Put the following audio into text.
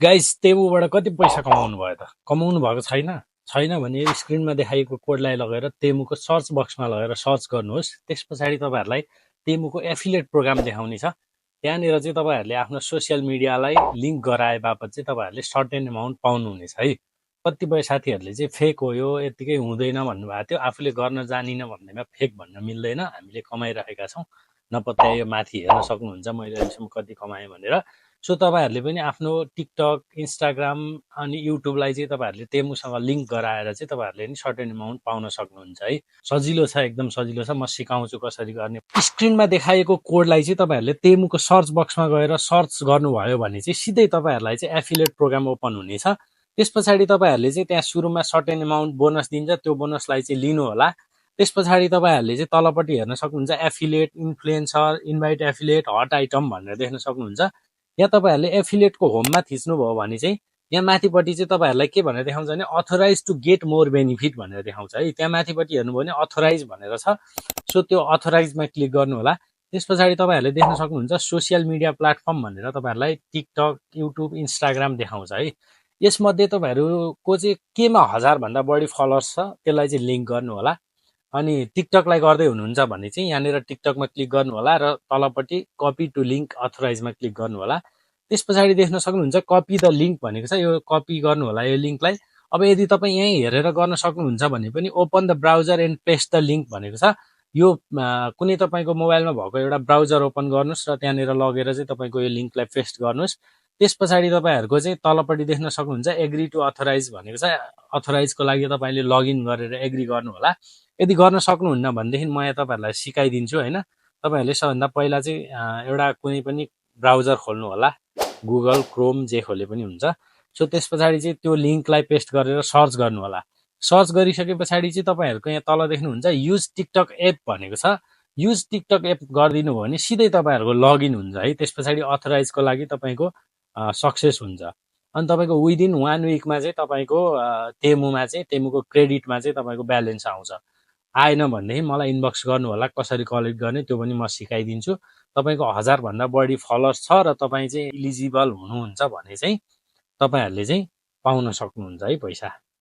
Guys टेमुबाट कति पैसा कमाउनु भयो त? कमाउनु भएको छैन? छैन भने यो स्क्रिनमा देखाइएको कोडलाई लगेर टेमुको सर्च बक्समा लगेर सर्च गर्नुहोस्। त्यस पछाडि तपाईँहरूलाई टेमुको एफिलिएट प्रोग्राम देखाउने छ। त्यहाँनिर चाहिँ तपाईँहरूले आफ्नो सोसियल मिडियालाई लिङ्क गराए बापत चाहिँ तपाईँहरूले सर्टेन एमाउन्ट पाउनुहुनेछ है। कतिपय साथीहरूले चाहिँ फेक हो यो यत्तिकै हुँदैन भन्नुभएको थियो। आफूले गर्न जानिन भन्दैमा फेक भन्न मिल्दैन। हामीले कमाइरहेका छौँ। नपत्याए माथि हेर्न सक्नुहुन्छ मैले अहिलेसम्म कति कमाएँ भनेर। सो तपाईँहरूले पनि आफ्नो टिकटक, इन्स्टाग्राम अनि युट्युबलाई चाहिँ तपाईँहरूले टेमुसँग लिङ्क गराएर चाहिँ तपाईँहरूले नि सर्टेन एमाउन्ट पाउन सक्नुहुन्छ है। सजिलो छ, एकदम सजिलो छ। म सिकाउँछु कसरी गर्ने। स्क्रिनमा देखाइएको कोडलाई चाहिँ तपाईँहरूले टेमुको सर्च बक्समा गएर सर्च गर्नुभयो भने चाहिँ सिधै तपाईँहरूलाई चाहिँ एफिलिएट प्रोग्राम ओपन हुनेछ। त्यस पछाडि तपाईँहरूले चाहिँ त्यहाँ सुरुमा सर्टेन एमाउन्ट बोनस दिन्छ, त्यो बोनसलाई चाहिँ लिनु होला। त्यस पछाडि तपाईँहरूले चाहिँ तलपट्टि हेर्न सक्नुहुन्छ affiliate, influencer, invite affiliate, hot item भनेर देख्न सक्नुहुन्छ। यहाँ तपाईँहरूले एफिलिएटको होममा थिच्नुभयो भने चाहिँ यहाँ माथिपट्टि चाहिँ तपाईँहरूलाई के भनेर देखाउँछ भने authorise to get more benefit भनेर देखाउँछ है। त्यहाँ माथिपट्टि हेर्नुभयो भने अथोराइज भनेर छ। सो त्यो अथोराइजमा क्लिक गर्नु होला। त्यस पछाडि तपाईँहरूले देख्न सक्नुहुन्छ सोसियल मिडिया प्लेटफर्म भनेर तपाईँहरूलाई टिकटक, युट्युब, इन्स्टाग्राम देखाउँछ है। यसमध्ये तपाईँहरूको चाहिँ केमा 1000 भन्दा बढी फलोअर्स छ त्यसलाई चाहिँ लिङ्क गर्नु होला। अनि टिकटकलाई गर्दै हुनुहुन्छ भने चाहिँ यहाँनिर टिकटकमा क्लिक गर्नु होला र तलपट्टि कपी टु लिङ्क अथोराइजमा क्लिक गर्नु होला। त्यस पछाडि देख्न सक्नुहुन्छ कपी द लिङ्क भनेको छ, यो कपी गर्नु होला यो लिङ्कलाई। अब यदि तपाईँ यहीँ हेरेर गर्न सक्नुहुन्छ भने पनि open the browser and paste the link भनेको छ। यो कुनै तपाईँको मोबाइलमा भएको एउटा ब्राउजर ओपन गर्नुहोस् र त्यहाँनिर लगेर चाहिँ तपाईँको यो लिङ्कलाई पेस्ट गर्नुहोस्। त्यस पछाडि तपाईँहरूको चाहिँ तलपट्टि देख्न सक्नुहुन्छ एग्री टु अथोराइज भनेको छ। अथोराइजको लागि तपाईँले लगइन गरेर एग्री गर्नु होला। यदि गर्न सक्नुहुन्न भनेदेखि म यहाँ तपाईँहरूलाई सिकाइदिन्छु होइन। तपाईँहरूले सबभन्दा पहिला चाहिँ एउटा कुनै पनि ब्राउजर खोल्नु होला, गुगल, क्रोम, जे खोले पनि हुन्छ। सो त्यस पछाडि चाहिँ त्यो लिङ्कलाई पेस्ट गरेर सर्च गर्नु होला। सर्च गरिसके पछाडि चाहिँ तपाईँहरूको यहाँ तल देख्नुहुन्छ युज टिकटक एप भनेको छ। युज टिकटक एप गरिदिनु भयो भने सिधै तपाईँहरूको लगइन हुन्छ है। त्यस पछाडि अथोराइजको लागि तपाईँको सक्सेस हुन्छ। अनि तपाईँको विदिन 1 विकमा चाहिँ तपाईँको टेमुको क्रेडिटमा चाहिँ तपाईँको ब्यालेन्स आउँछ। आएन भनेदेखि मलाई इनबक्स गर्नु होला, कसरी कलेक्ट गर्ने त्यो पनि म सिकाइदिन्छु। तपाईँको 1000 भन्दा बढी फलोअर्स छ र तपाईँ चाहिँ इलिजिबल हुनुहुन्छ भने चाहिँ तपाईँहरूले चाहिँ पाउन सक्नुहुन्छ है पैसा।